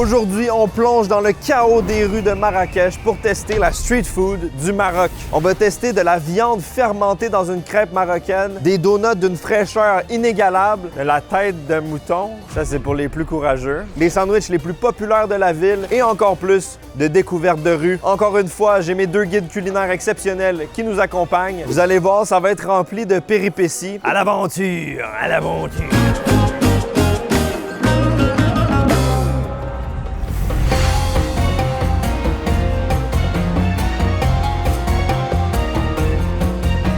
Aujourd'hui, on plonge dans le chaos des rues de Marrakech pour tester la street food du Maroc. On va tester de la viande fermentée dans une crêpe marocaine, des donuts d'une fraîcheur inégalable, de la tête de mouton, ça c'est pour les plus courageux, les sandwichs les plus populaires de la ville et encore plus de découvertes de rue. Encore une fois, j'ai mes deux guides culinaires exceptionnels qui nous accompagnent. Vous allez voir, ça va être rempli de péripéties. À l'aventure, à l'aventure!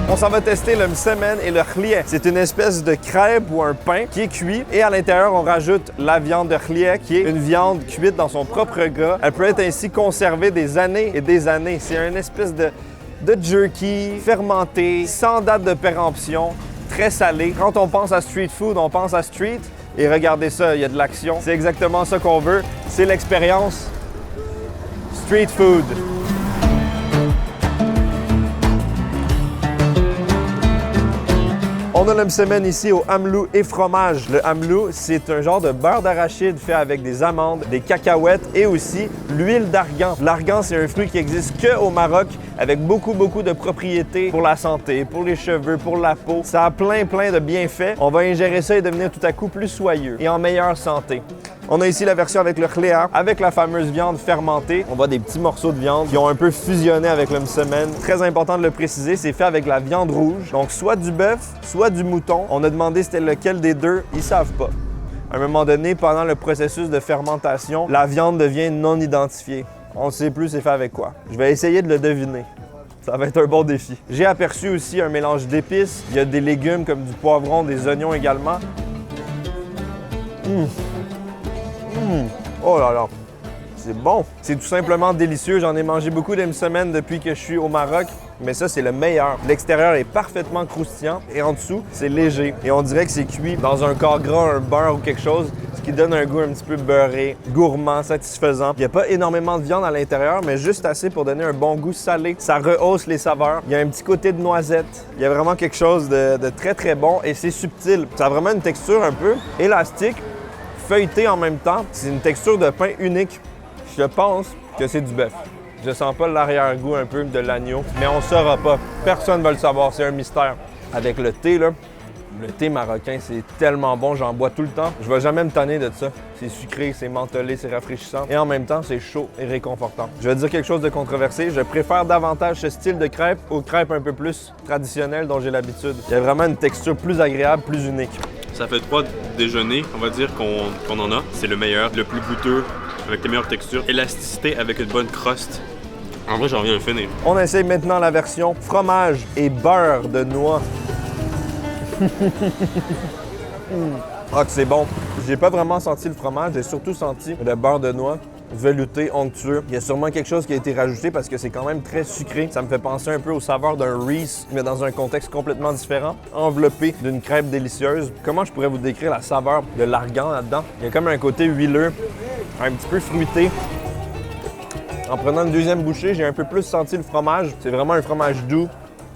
On s'en va tester le msemen et le khlieh. C'est une espèce de crêpe ou un pain qui est cuit et à l'intérieur, on rajoute la viande de khlieh qui est une viande cuite dans son propre gras. Elle peut être ainsi conservée des années et des années. C'est une espèce de jerky fermenté, sans date de péremption, très salé. Quand on pense à street food, on pense à street. Et regardez ça, il y a de l'action. C'est exactement ça qu'on veut. C'est l'expérience street food. On a le msemen ici au hamelou et fromage. Le hamelou, c'est un genre de beurre d'arachide fait avec des amandes, des cacahuètes et aussi l'huile d'argan. L'argan, c'est un fruit qui existe qu'au Maroc avec beaucoup de propriétés pour la santé, pour les cheveux, pour la peau. Ça a plein de bienfaits. On va ingérer ça et devenir tout à coup plus soyeux et en meilleure santé. On a ici la version avec le khlieh, avec la fameuse viande fermentée. On voit des petits morceaux de viande qui ont un peu fusionné avec le msemen. Très important de le préciser, c'est fait avec la viande rouge. Donc soit du bœuf, soit du mouton. On a demandé c'était lequel des deux, ils savent pas. À un moment donné, pendant le processus de fermentation, la viande devient non identifiée. On ne sait plus c'est fait avec quoi. Je vais essayer de le deviner. Ça va être un bon défi. J'ai aperçu aussi un mélange d'épices. Il y a des légumes comme du poivron, des oignons également. Oh là là, c'est bon. C'est tout simplement délicieux. J'en ai mangé beaucoup des msemen depuis que je suis au Maroc, mais ça, c'est le meilleur. L'extérieur est parfaitement croustillant et en dessous, c'est léger. Et on dirait que c'est cuit dans un corps gras, un beurre ou quelque chose, ce qui donne un goût un petit peu beurré, gourmand, satisfaisant. Il n'y a pas énormément de viande à l'intérieur, mais juste assez pour donner un bon goût salé. Ça rehausse les saveurs. Il y a un petit côté de noisette. Il y a vraiment quelque chose de très bon et c'est subtil. Ça a vraiment une texture un peu élastique, feuilleté en même temps. C'est une texture de pain unique. Je pense que c'est du bœuf. Je sens pas l'arrière-goût un peu de l'agneau, mais on saura pas. Personne ne va le savoir, c'est un mystère. Avec le thé, là, le thé marocain, c'est tellement bon, j'en bois tout le temps. Je vais jamais me tanner de ça. C'est sucré, c'est mentholé, c'est rafraîchissant. Et en même temps, c'est chaud et réconfortant. Je vais dire quelque chose de controversé. Je préfère davantage ce style de crêpe aux crêpes un peu plus traditionnelles dont j'ai l'habitude. Il y a vraiment une texture plus agréable, plus unique. Ça fait 3 déjeuners, on va dire, qu'on en a. C'est le meilleur, le plus goûteux, avec les meilleures textures. Élasticité avec une bonne croste. En vrai, j'en reviens à finir. On essaye maintenant la version fromage et beurre de noix. Ah, que c'est bon. J'ai pas vraiment senti le fromage, j'ai surtout senti le beurre de noix. Velouté, onctueux. Il y a sûrement quelque chose qui a été rajouté parce que c'est quand même très sucré. Ça me fait penser un peu aux saveurs d'un Reese, mais dans un contexte complètement différent, enveloppé d'une crêpe délicieuse. Comment je pourrais vous décrire la saveur de l'argan là-dedans? Il y a comme un côté huileux, un petit peu fruité. En prenant une deuxième bouchée, j'ai un peu plus senti le fromage. C'est vraiment un fromage doux,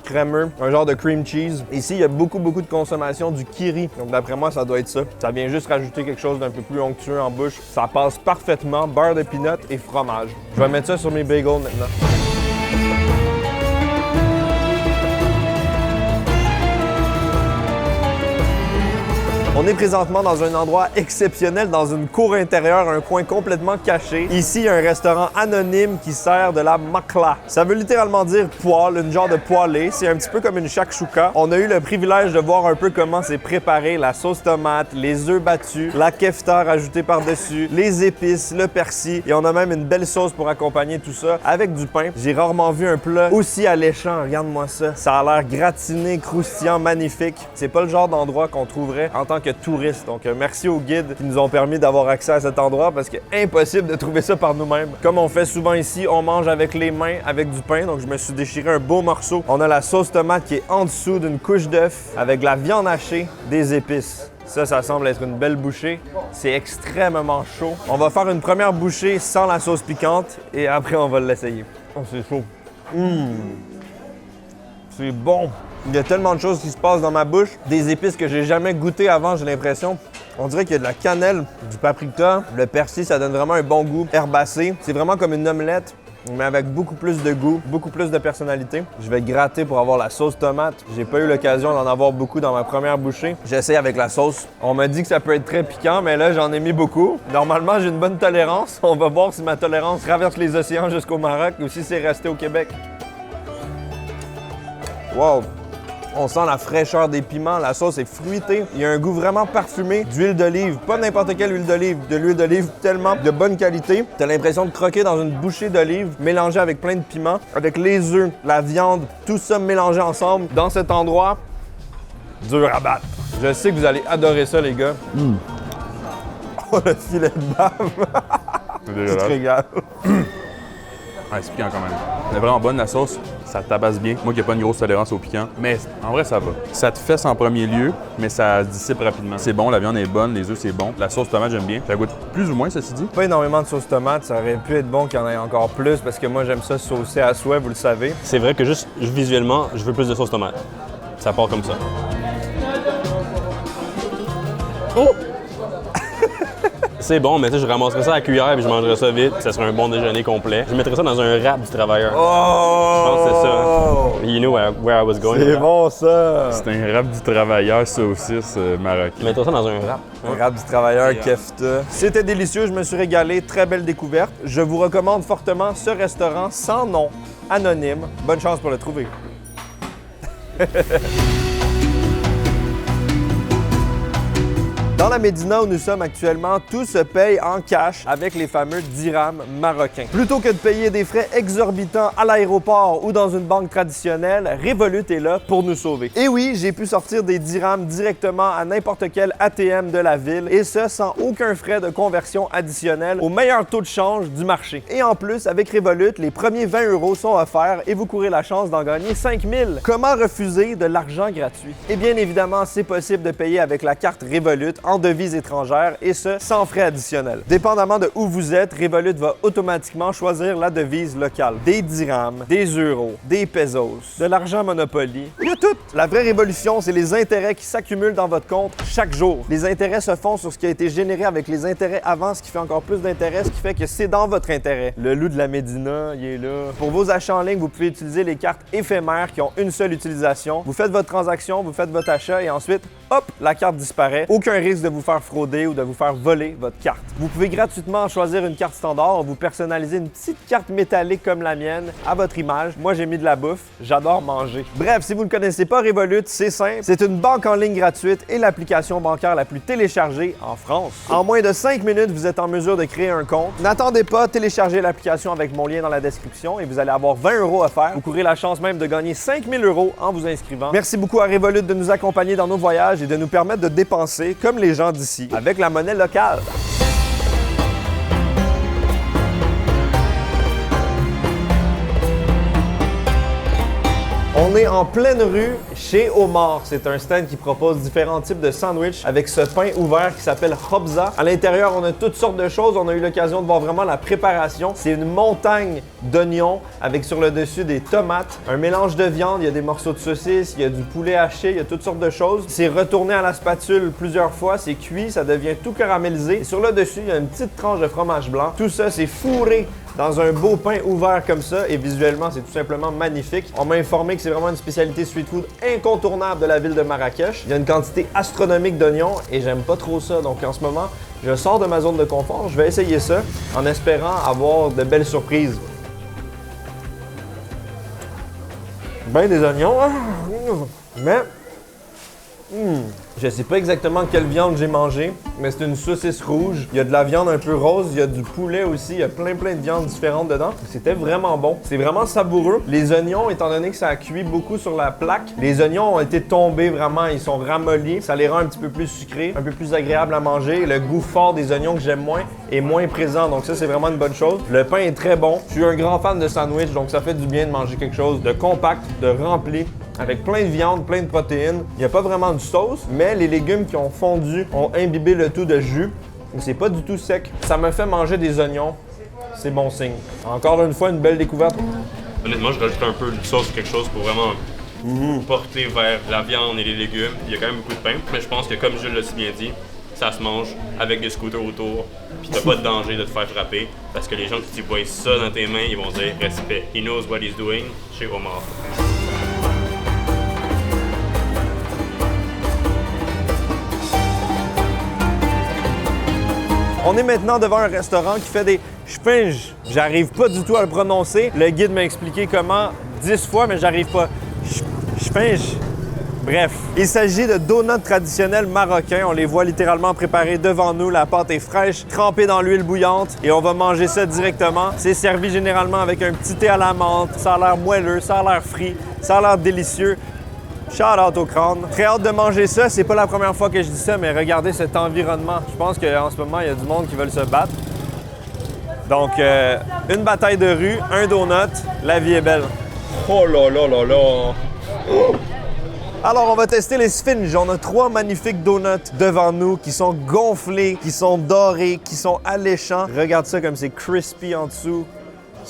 crémeux, un genre de cream cheese. Ici, il y a beaucoup de consommation du kiri. Donc d'après moi, ça doit être ça. Ça vient juste rajouter quelque chose d'un peu plus onctueux en bouche. Ça passe parfaitement, beurre de peanut et fromage. Je vais mettre ça sur mes bagels maintenant. On est présentement dans un endroit exceptionnel, dans une cour intérieure, un coin complètement caché. Ici, il y a un restaurant anonyme qui sert de la makla. Ça veut littéralement dire poêle, une genre de poêlée. C'est un petit peu comme une shakshuka. On a eu le privilège de voir un peu comment c'est préparé, la sauce tomate, les œufs battus, la kefta rajoutée par-dessus, les épices, le persil. Et on a même une belle sauce pour accompagner tout ça avec du pain. J'ai rarement vu un plat aussi alléchant. Regarde-moi ça. Ça a l'air gratiné, croustillant, magnifique. C'est pas le genre d'endroit qu'on trouverait en tant que touristes. Donc, merci aux guides qui nous ont permis d'avoir accès à cet endroit parce que impossible de trouver ça par nous-mêmes. Comme on fait souvent ici, on mange avec les mains, avec du pain. Donc, je me suis déchiré un beau morceau. On a la sauce tomate qui est en dessous d'une couche d'œuf avec de la viande hachée, des épices. Ça semble être une belle bouchée. C'est extrêmement chaud. On va faire une première bouchée sans la sauce piquante et après, on va l'essayer. Oh, c'est chaud. C'est bon. Il y a tellement de choses qui se passent dans ma bouche. Des épices que j'ai jamais goûtées avant, j'ai l'impression. On dirait qu'il y a de la cannelle, du paprika, le persil, ça donne vraiment un bon goût herbacé. C'est vraiment comme une omelette, mais avec beaucoup plus de goût, beaucoup plus de personnalité. Je vais gratter pour avoir la sauce tomate. J'ai pas eu l'occasion d'en avoir beaucoup dans ma première bouchée. J'essaie avec la sauce. On m'a dit que ça peut être très piquant, mais là, j'en ai mis beaucoup. Normalement, j'ai une bonne tolérance. On va voir si ma tolérance traverse les océans jusqu'au Maroc ou si c'est resté au Québec. Wow! On sent la fraîcheur des piments, la sauce est fruitée. Il y a un goût vraiment parfumé d'huile d'olive. Pas n'importe quelle huile d'olive, de l'huile d'olive tellement de bonne qualité. T'as l'impression de croquer dans une bouchée d'olive mélangée avec plein de piments, avec les œufs, la viande, tout ça mélangé ensemble dans cet endroit. Dur à battre. Je sais que vous allez adorer ça, les gars. Oh, le filet de bave! Tu te régales. Ouais, c'est piquant quand même. Elle est vraiment bonne la sauce, ça tabasse bien. Moi qui n'ai pas une grosse tolérance au piquant, mais en vrai ça va. Ça te fesse en premier lieu, mais ça se dissipe rapidement. C'est bon, la viande est bonne, les œufs c'est bon. La sauce tomate j'aime bien. Ça goûte plus ou moins ceci dit. Pas énormément de sauce tomate, ça aurait pu être bon qu'il y en ait encore plus parce que moi j'aime ça saucer à souhait, vous le savez. C'est vrai que juste visuellement, je veux plus de sauce tomate. Ça part comme ça. Oh! C'est bon, mais tu sais, je ramasserais ça à la cuillère et je mangerais ça vite. Ça serait un bon déjeuner complet. Je mettrais ça dans un wrap du travailleur. Oh! Je pense que c'est ça. You know where I was going. C'est bon ça! C'est un wrap du travailleur saucisse marocain. Je mettrais ça dans un wrap. Un wrap du travailleur kefta. C'était délicieux, je me suis régalé, très belle découverte. Je vous recommande fortement ce restaurant sans nom, anonyme. Bonne chance pour le trouver. Dans la Médina où nous sommes actuellement, tout se paye en cash avec les fameux dirhams marocains. Plutôt que de payer des frais exorbitants à l'aéroport ou dans une banque traditionnelle, Revolut est là pour nous sauver. Et oui, j'ai pu sortir des dirhams directement à n'importe quel ATM de la ville et ce sans aucun frais de conversion additionnel au meilleur taux de change du marché. Et en plus, avec Revolut, les premiers 20 € sont offerts et vous courez la chance d'en gagner 5000. Comment refuser de l'argent gratuit? Et bien évidemment, c'est possible de payer avec la carte Revolut en devises étrangères et ce, sans frais additionnels. Dépendamment de où vous êtes, Revolut va automatiquement choisir la devise locale. Des dirhams, des euros, des pesos, de l'argent Monopoly. Il y a tout! La vraie révolution, c'est les intérêts qui s'accumulent dans votre compte chaque jour. Les intérêts se font sur ce qui a été généré avec les intérêts avant, ce qui fait encore plus d'intérêt, ce qui fait que c'est dans votre intérêt. Le loup de la Médina, il est là. Pour vos achats en ligne, vous pouvez utiliser les cartes éphémères qui ont une seule utilisation. Vous faites votre transaction, vous faites votre achat et ensuite, hop, la carte disparaît. Aucun risque de vous faire frauder ou de vous faire voler votre carte. Vous pouvez gratuitement choisir une carte standard, vous personnaliser une petite carte métallique comme la mienne à votre image. Moi, j'ai mis de la bouffe, j'adore manger. Bref, si vous ne connaissez pas Revolut, c'est simple. C'est une banque en ligne gratuite et l'application bancaire la plus téléchargée en France. En moins de 5 minutes, vous êtes en mesure de créer un compte. N'attendez pas, téléchargez l'application avec mon lien dans la description et vous allez avoir 20 € offerts. Vous courez la chance même de gagner 5000 € en vous inscrivant. Merci beaucoup à Revolut de nous accompagner dans nos voyages et de nous permettre de dépenser comme les gens d'ici, avec la monnaie locale. On est en pleine rue chez Omar. C'est un stand qui propose différents types de sandwichs avec ce pain ouvert qui s'appelle Khobza. À l'intérieur, on a toutes sortes de choses. On a eu l'occasion de voir vraiment la préparation. C'est une montagne d'oignons avec sur le dessus des tomates, un mélange de viande, il y a des morceaux de saucisse, il y a du poulet haché, il y a toutes sortes de choses. C'est retourné à la spatule plusieurs fois, c'est cuit, ça devient tout caramélisé. Et sur le dessus, il y a une petite tranche de fromage blanc. Tout ça, c'est fourré dans un beau pain ouvert comme ça et visuellement, c'est tout simplement magnifique. On m'a informé que c'est vraiment une spécialité street food incontournable de la ville de Marrakech. Il y a une quantité astronomique d'oignons et j'aime pas trop ça. Donc en ce moment, je sors de ma zone de confort. Je vais essayer ça en espérant avoir de belles surprises. Ben des oignons, hein? Mais je sais pas exactement quelle viande j'ai mangé, mais c'est une saucisse rouge. Il y a de la viande un peu rose, il y a du poulet aussi, il y a plein de viandes différentes dedans. C'était vraiment bon. C'est vraiment savoureux. Les oignons, étant donné que ça a cuit beaucoup sur la plaque, les oignons ont été tombés vraiment, ils sont ramollis. Ça les rend un petit peu plus sucrés, un peu plus agréables à manger. Le goût fort des oignons que j'aime moins est moins présent, donc ça c'est vraiment une bonne chose. Le pain est très bon. Je suis un grand fan de sandwich, donc ça fait du bien de manger quelque chose de compact, de rempli, avec plein de viande, plein de protéines. Il n'y a pas vraiment de sauce, mais les légumes qui ont fondu ont imbibé le tout de jus. C'est pas du tout sec. Ça me fait manger des oignons. C'est bon signe. Encore une fois, une belle découverte. Honnêtement, je rajoute un peu de sauce ou quelque chose pour vraiment porter vers la viande et les légumes. Il y a quand même beaucoup de pain, mais je pense que comme Jules l'a si bien dit, ça se mange avec des scooters autour, puis t'as pas de danger de te faire frapper, parce que les gens qui voient ça dans tes mains, ils vont dire respect. He knows what he's doing chez Omar. On est maintenant devant un restaurant qui fait des Sphinx. J'arrive pas du tout à le prononcer. Le guide m'a expliqué comment 10 fois, mais j'arrive pas. Sphinx. Bref, il s'agit de donuts traditionnels marocains. On les voit littéralement préparés devant nous. La pâte est fraîche, trempée dans l'huile bouillante et on va manger ça directement. C'est servi généralement avec un petit thé à la menthe. Ça a l'air moelleux, ça a l'air frit, ça a l'air délicieux. Shout out au crâne. Très hâte de manger ça. C'est pas la première fois que je dis ça, mais regardez cet environnement. Je pense qu'en ce moment, il y a du monde qui veulent se battre. Donc, une bataille de rue, un donut, la vie est belle. Oh là là là là! Alors, on va tester les Sphinx. On a 3 magnifiques donuts devant nous qui sont gonflés, qui sont dorés, qui sont alléchants. Regarde ça comme c'est crispy en dessous.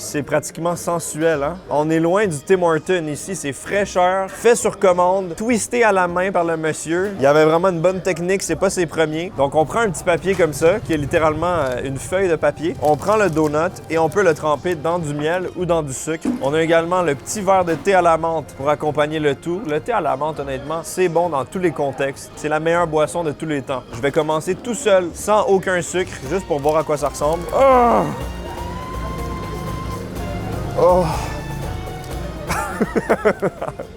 C'est pratiquement sensuel, hein? On est loin du Tim Hortons ici, c'est fraîcheur, fait sur commande, twisté à la main par le monsieur. Il y avait vraiment une bonne technique, c'est pas ses premiers. Donc on prend un petit papier comme ça, qui est littéralement une feuille de papier. On prend le donut et on peut le tremper dans du miel ou dans du sucre. On a également le petit verre de thé à la menthe pour accompagner le tout. Le thé à la menthe, honnêtement, c'est bon dans tous les contextes. C'est la meilleure boisson de tous les temps. Je vais commencer tout seul, sans aucun sucre, juste pour voir à quoi ça ressemble. Oh! Oh!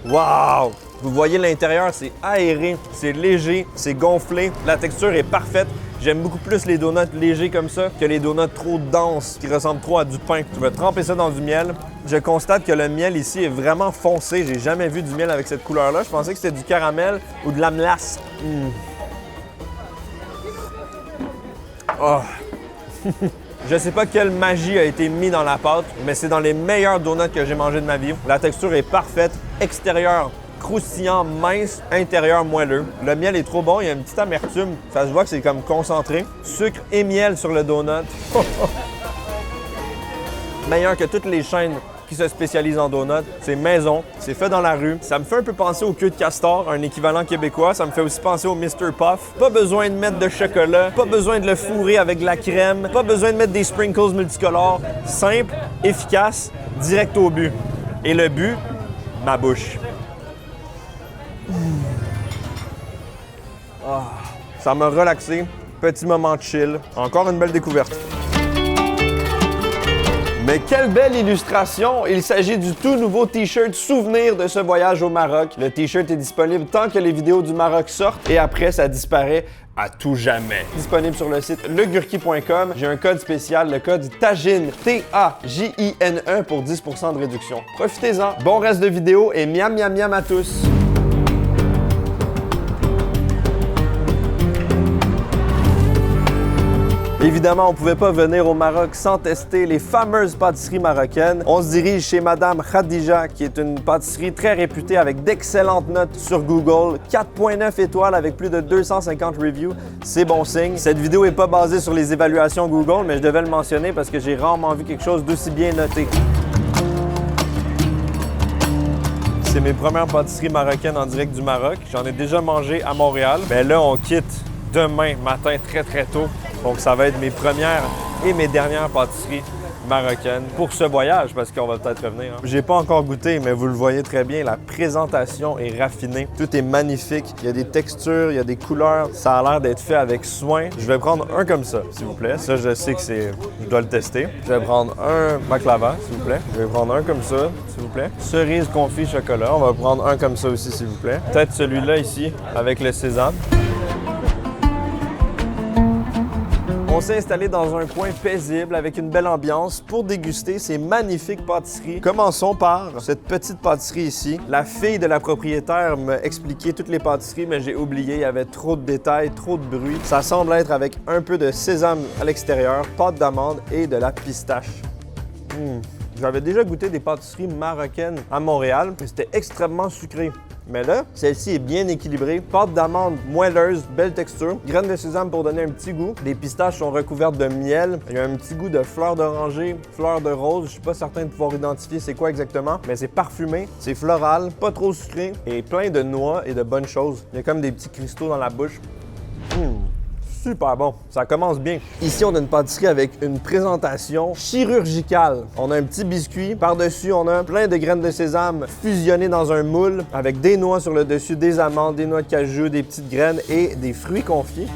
Wow! Vous voyez l'intérieur, c'est aéré, c'est léger, c'est gonflé. La texture est parfaite. J'aime beaucoup plus les donuts légers comme ça que les donuts trop denses qui ressemblent trop à du pain. Tu vas tremper ça dans du miel. Je constate que le miel ici est vraiment foncé. J'ai jamais vu du miel avec cette couleur-là. Je pensais que c'était du caramel ou de la melasse. Oh! Je sais pas quelle magie a été mise dans la pâte, mais c'est dans les meilleurs donuts que j'ai mangé de ma vie. La texture est parfaite, extérieur croustillant, mince, intérieur moelleux. Le miel est trop bon, il y a une petite amertume. Ça se voit que c'est comme concentré. Sucre et miel sur le donut. Meilleur que toutes les chaînes qui se spécialisent en donuts. C'est maison, c'est fait dans la rue. Ça me fait un peu penser au queue de castor, un équivalent québécois. Ça me fait aussi penser au Mr. Puff. Pas besoin de mettre de chocolat, pas besoin de le fourrer avec de la crème, pas besoin de mettre des sprinkles multicolores. Simple, efficace, direct au but. Et le but, ma bouche. Ah, ça m'a relaxé. Petit moment de chill. Encore une belle découverte. Mais quelle belle illustration! Il s'agit du tout nouveau T-shirt souvenir de ce voyage au Maroc. Le T-shirt est disponible tant que les vidéos du Maroc sortent et après, ça disparaît à tout jamais. Disponible sur le site legurki.com. J'ai un code spécial, le code TAJINE, T-A-J-I-N-E pour 10% de réduction. Profitez-en. Bon reste de vidéo et miam miam miam à tous! Évidemment, on ne pouvait pas venir au Maroc sans tester les fameuses pâtisseries marocaines. On se dirige chez Madame Khadija, qui est une pâtisserie très réputée avec d'excellentes notes sur Google. 4.9 étoiles avec plus de 250 reviews. C'est bon signe. Cette vidéo n'est pas basée sur les évaluations Google, mais je devais le mentionner parce que j'ai rarement vu quelque chose d'aussi bien noté. C'est mes premières pâtisseries marocaines en direct du Maroc. J'en ai déjà mangé à Montréal. Mais là, on quitte demain matin très très tôt. Donc ça va être mes premières et mes dernières pâtisseries marocaines pour ce voyage parce qu'on va peut-être revenir. J'ai pas encore goûté, mais vous le voyez très bien, la présentation est raffinée. Tout est magnifique. Il y a des textures, il y a des couleurs. Ça a l'air d'être fait avec soin. Je vais prendre un comme ça, s'il vous plaît. Ça, je sais que c'est... Je dois le tester. Je vais prendre un baklava, s'il vous plaît. Je vais prendre un comme ça, s'il vous plaît. Cerise confit chocolat. On va prendre un comme ça aussi, s'il vous plaît. Peut-être celui-là ici, avec le sésame. On s'est installé dans un coin paisible avec une belle ambiance pour déguster ces magnifiques pâtisseries. Commençons par cette petite pâtisserie ici. La fille de la propriétaire m'a expliqué toutes les pâtisseries, mais j'ai oublié, il y avait trop de détails, trop de bruit. Ça semble être avec un peu de sésame à l'extérieur, pâte d'amande et de la pistache. J'avais déjà goûté des pâtisseries marocaines à Montréal, mais c'était extrêmement sucré. Mais là, celle-ci est bien équilibrée. Pâte d'amande moelleuse, belle texture. Graines de sésame pour donner un petit goût. Les pistaches sont recouvertes de miel. Il y a un petit goût de fleurs d'oranger, fleurs de rose. Je suis pas certain de pouvoir identifier c'est quoi exactement, mais c'est parfumé, c'est floral, pas trop sucré et plein de noix et de bonnes choses. Il y a comme des petits cristaux dans la bouche. Super bon, ça commence bien. Ici, on a une pâtisserie avec une présentation chirurgicale. On a un petit biscuit, par-dessus, on a plein de graines de sésame fusionnées dans un moule avec des noix sur le dessus, des amandes, des noix de cajou, des petites graines et des fruits confits.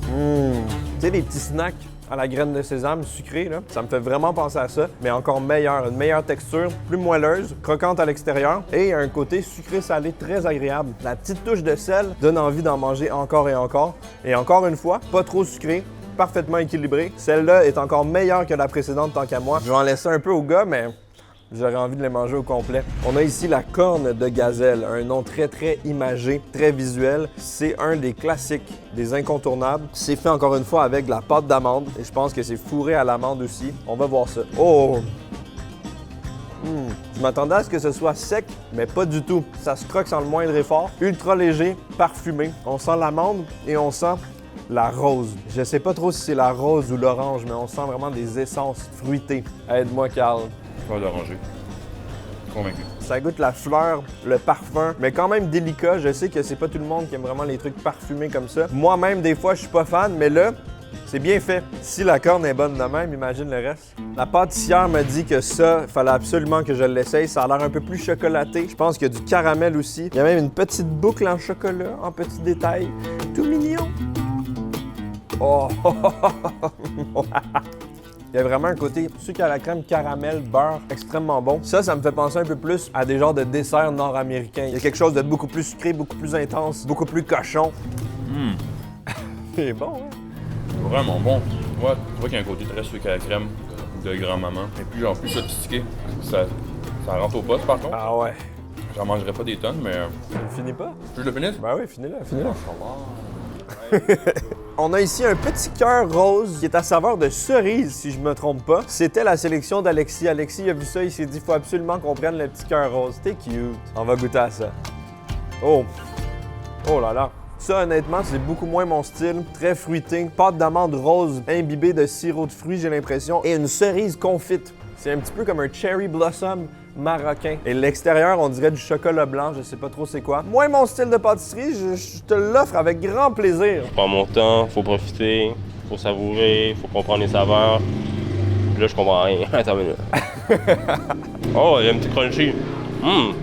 Tu sais, des petits snacks à la graine de sésame sucrée, là. Ça me fait vraiment penser à ça, mais encore meilleur, une meilleure texture, plus moelleuse, croquante à l'extérieur et un côté sucré-salé très agréable. La petite touche de sel donne envie d'en manger encore et encore. Et encore une fois, pas trop sucré, parfaitement équilibré. Celle-là est encore meilleure que la précédente tant qu'à moi. Je vais en laisser un peu au gars, mais j'aurais envie de les manger au complet. On a ici la corne de gazelle, un nom très imagé, très visuel. C'est un des classiques, des incontournables. C'est fait encore une fois avec de la pâte d'amande et je pense que c'est fourré à l'amande aussi. On va voir ça. Oh! Je m'attendais à ce que ce soit sec, mais pas du tout. Ça se croque sans le moindre effort. Ultra léger, parfumé. On sent l'amande et on sent la rose. Je sais pas trop si c'est la rose ou l'orange, mais on sent vraiment des essences fruitées. Aide-moi, Carl. Pas d'oranger. Convaincu. Ça goûte la fleur, le parfum, mais quand même délicat. Je sais que c'est pas tout le monde qui aime vraiment les trucs parfumés comme ça. Moi-même, des fois, je suis pas fan, mais là, c'est bien fait. Si la corne est bonne de même, imagine le reste. La pâtissière m'a dit que ça, fallait absolument que je l'essaye. Ça a l'air un peu plus chocolaté. Je pense qu'il y a du caramel aussi. Il y a même une petite boucle en chocolat, en petits détails. Tout mignon. Oh! Il y a vraiment un côté sucre à la crème, caramel, beurre, extrêmement bon. Ça me fait penser un peu plus à des genres de desserts nord-américains. Il y a quelque chose de beaucoup plus sucré, beaucoup plus intense, beaucoup plus cochon. C'est bon, hein? Vraiment bon. Ouais, tu vois qu'il y a un côté très sucre à la crème de grand-maman. Et puis en plus sophistiqué. Ça rentre au poste par contre. Ah ouais. J'en mangerai pas des tonnes, mais... Tu le finis pas? Je le finis? Ben oui, finis-le. On a ici un petit cœur rose qui est à saveur de cerise, si je me trompe pas. C'était la sélection d'Alexis. Alexis a vu ça, il s'est dit, faut absolument qu'on prenne le petit cœur rose. T'es cute. On va goûter à ça. Oh! Oh là là! Ça, honnêtement, c'est beaucoup moins mon style. Très fruité. Pâte d'amande rose imbibée de sirop de fruits, j'ai l'impression. Et une cerise confite. C'est un petit peu comme un cherry blossom marocain. Et l'extérieur, on dirait du chocolat blanc, je sais pas trop c'est quoi. Moi, mon style de pâtisserie, je te l'offre avec grand plaisir. Je prends mon temps, faut profiter, faut savourer, faut comprendre les saveurs. Puis là, je comprends rien. Attends une minute. Oh, il y a un petit crunchy.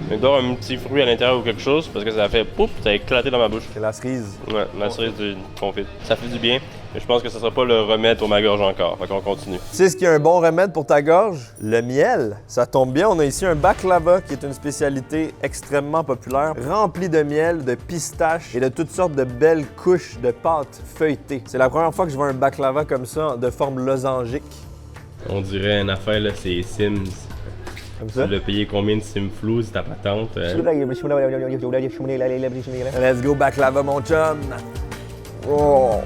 Il doit y avoir un petit fruit à l'intérieur ou quelque chose parce que ça a fait pouf, ça a éclaté dans ma bouche. C'est la cerise. Ouais, la cerise de confite. Ça fait du bien, mais je pense que ce sera pas le remède pour ma gorge encore. Fait qu'on continue. Tu sais ce qui est un bon remède pour ta gorge? Le miel. Ça tombe bien, on a ici un baklava qui est une spécialité extrêmement populaire, rempli de miel, de pistache et de toutes sortes de belles couches de pâte feuilletée. C'est la première fois que je vois un baklava comme ça, de forme losangique. On dirait une affaire, là, c'est Sims. Comme ça? Tu l'as payé combien de Simflou, c'est ta patente? Let's go baklava, mon chum! Oh!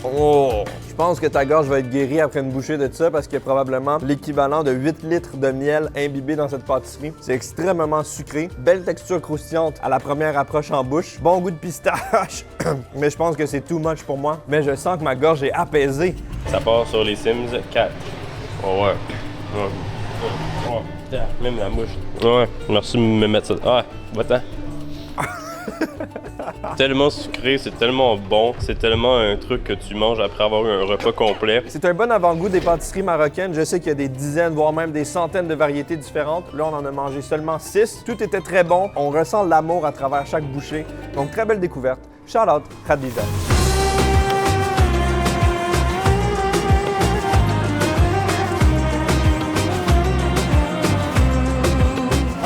Oh! Je pense que ta gorge va être guérie après une bouchée de ça parce qu'il y a probablement l'équivalent de 8 litres de miel imbibé dans cette pâtisserie. C'est extrêmement sucré, belle texture croustillante à la première approche en bouche, bon goût de pistache, mais je pense que c'est too much pour moi. Mais je sens que ma gorge est apaisée. Ça part sur les Sims 4. Oh ouais. Oh, même la mouche. Ouais, merci de me mettre ça. Ah, va-t'en. Tellement sucré, c'est tellement bon, c'est tellement un truc que tu manges après avoir eu un repas complet. C'est un bon avant-goût des pâtisseries marocaines. Je sais qu'il y a des dizaines, voire même des centaines de variétés différentes. Là, on en a mangé seulement 6. Tout était très bon. On ressent l'amour à travers chaque bouchée. Donc, très belle découverte. Shout out, Khadija.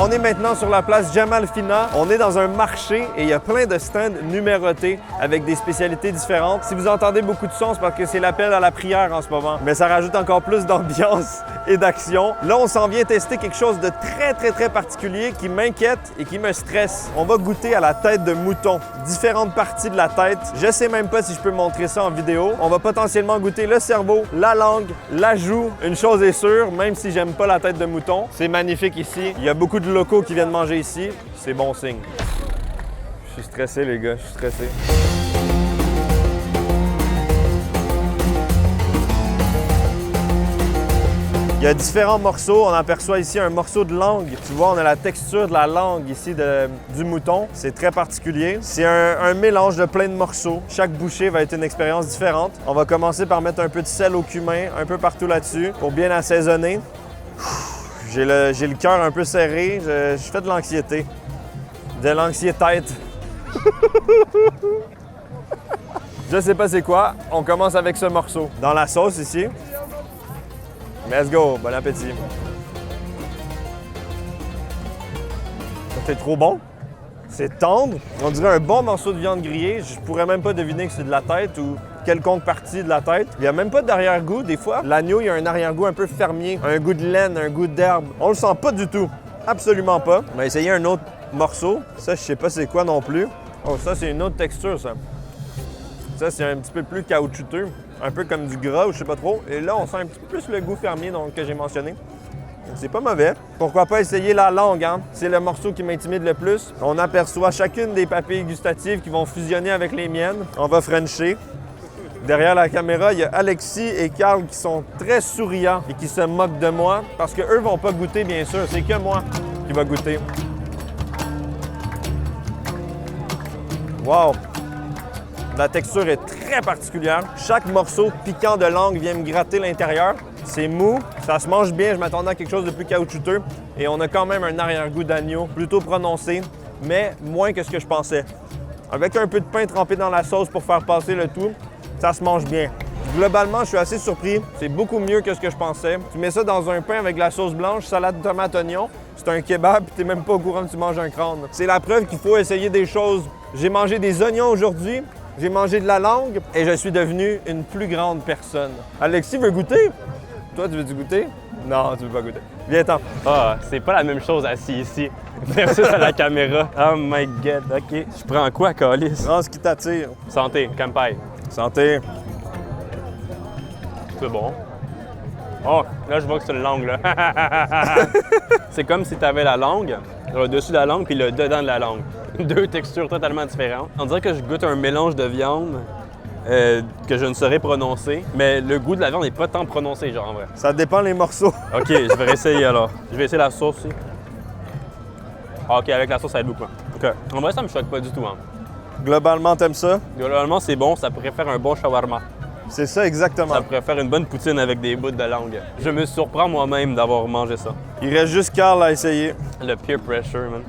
On est maintenant sur la place Jamal Fina. On est dans un marché et il y a plein de stands numérotés avec des spécialités différentes. Si vous entendez beaucoup de sons, c'est parce que c'est l'appel à la prière en ce moment. Mais ça rajoute encore plus d'ambiance et d'action. Là, on s'en vient tester quelque chose de très particulier qui m'inquiète et qui me stresse. On va goûter à la tête de mouton. Différentes parties de la tête. Je sais même pas si je peux montrer ça en vidéo. On va potentiellement goûter le cerveau, la langue, la joue. Une chose est sûre, même si j'aime pas la tête de mouton, c'est magnifique ici. Il y a beaucoup de locaux qui viennent manger ici, c'est bon signe. Je suis stressé, les gars, je suis stressé. Il Il y a différents morceaux. On aperçoit ici un morceau de langue. Tu vois, on a la texture de la langue ici du mouton. C'est très particulier. C'est un mélange de plein de morceaux. Chaque bouchée va être une expérience différente. On va commencer par mettre un peu de sel au cumin, un peu partout là-dessus, pour bien assaisonner. J'ai le cœur un peu serré. Je fais de l'anxiété. De l'anxiété. Je sais pas c'est quoi. On commence avec ce morceau. Dans la sauce ici. Let's go. Bon appétit. C'est trop bon. C'est tendre. On dirait un bon morceau de viande grillée. Je pourrais même pas deviner que c'est de la tête ou quelconque partie de la tête. Il n'y a même pas d'arrière-goût des fois. L'agneau, il y a un arrière-goût un peu fermier. Un goût de laine, un goût d'herbe. On le sent pas du tout. Absolument pas. On va essayer un autre morceau. Ça, je sais pas c'est quoi non plus. Oh, ça, c'est une autre texture, ça. Ça, c'est un petit peu plus caoutchouteux. Un peu comme du gras ou je sais pas trop. Et là, on sent un petit peu plus le goût fermier donc, que j'ai mentionné. C'est pas mauvais. Pourquoi pas essayer la langue, hein? C'est le morceau qui m'intimide le plus. On aperçoit chacune des papilles gustatives qui vont fusionner avec les miennes. On va frencher. Derrière la caméra, il y a Alexis et Carl qui sont très souriants et qui se moquent de moi parce qu'eux vont pas goûter, bien sûr. C'est que moi qui va goûter. Wow! La texture est très particulière. Chaque morceau piquant de langue vient me gratter l'intérieur. C'est mou, ça se mange bien. Je m'attendais à quelque chose de plus caoutchouteux. Et on a quand même un arrière-goût d'agneau plutôt prononcé, mais moins que ce que je pensais. Avec un peu de pain trempé dans la sauce pour faire passer le tout, ça se mange bien. Globalement, je suis assez surpris. C'est beaucoup mieux que ce que je pensais. Tu mets ça dans un pain avec de la sauce blanche, salade, tomate, oignon. C'est un kebab, puis t'es même pas au courant que tu manges un crâne. C'est la preuve qu'il faut essayer des choses. J'ai mangé des oignons aujourd'hui. J'ai mangé de la langue et je suis devenu une plus grande personne. Alexis veut goûter? Toi, tu veux-tu goûter? Non, tu veux pas goûter. Viens-t'en. Ah, c'est pas la même chose assis ici versus à la caméra. Oh my god, ok. Je prends quoi, Calis? Prends ce qui t'attire. Santé, Kampai. Santé. C'est bon. Oh, là, je vois que c'est une langue, là. C'est comme si tu avais la langue, le dessus de la langue, puis le dedans de la langue. Deux textures totalement différentes. On dirait que je goûte un mélange de viande que je ne saurais prononcer, mais le goût de la viande n'est pas tant prononcé, genre, en vrai. Ça dépend les morceaux. OK, je vais réessayer, alors. Je vais essayer la sauce aussi. Ah, OK, avec la sauce, ça aide beaucoup. OK. En vrai, ça me choque pas du tout, hein. Globalement, t'aimes ça? Globalement, c'est bon. Ça pourrait faire un bon shawarma. C'est ça exactement. Ça pourrait faire une bonne poutine avec des bouts de langue. Je me surprends moi-même d'avoir mangé ça. Il reste juste Carl à essayer. Le peer pressure, man.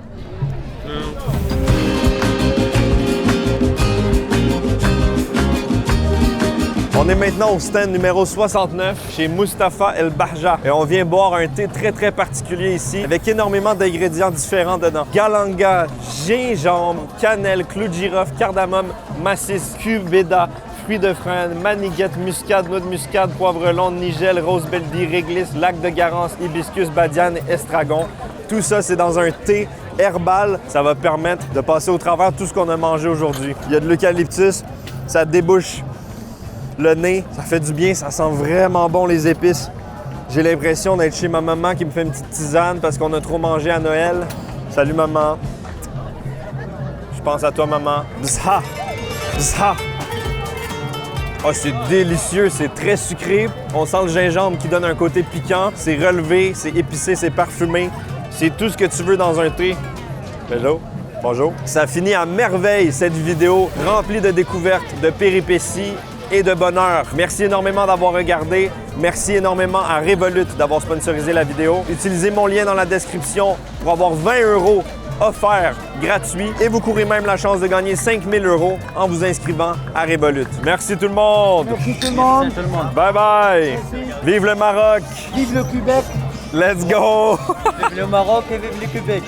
On est maintenant au stand numéro 69 chez Mustapha El Bahja et on vient boire un thé très très particulier ici avec énormément d'ingrédients différents dedans. Galanga, gingembre, cannelle, clou de girofle, cardamome, massis, cubéda, fruits de frêne, maniguette, muscade, noix de muscade, poivre long, nigel, rose beldi, réglisse, lac de Garance, hibiscus, badiane et estragon. Tout ça, c'est dans un thé herbal. Ça va permettre de passer au travers tout ce qu'on a mangé aujourd'hui. Il y a de l'eucalyptus, ça débouche le nez, ça fait du bien, ça sent vraiment bon les épices. J'ai l'impression d'être chez ma maman qui me fait une petite tisane parce qu'on a trop mangé à Noël. Salut maman. Je pense à toi maman. Bzha! Bzha! Oh, c'est délicieux, c'est très sucré. On sent le gingembre qui donne un côté piquant. C'est relevé, c'est épicé, c'est parfumé. C'est tout ce que tu veux dans un thé. Hello. Bonjour. Ça finit à merveille cette vidéo remplie de découvertes, de péripéties et de bonheur. Merci énormément d'avoir regardé. Merci énormément à Revolut d'avoir sponsorisé la vidéo. Utilisez mon lien dans la description pour avoir 20 € offerts gratuits et vous courez même la chance de gagner 5 000 € en vous inscrivant à Revolut. Merci tout le monde. Merci tout le monde. Bye bye. Vive le Maroc. Vive le Québec. Let's go. Vive le Maroc et vive le Québec.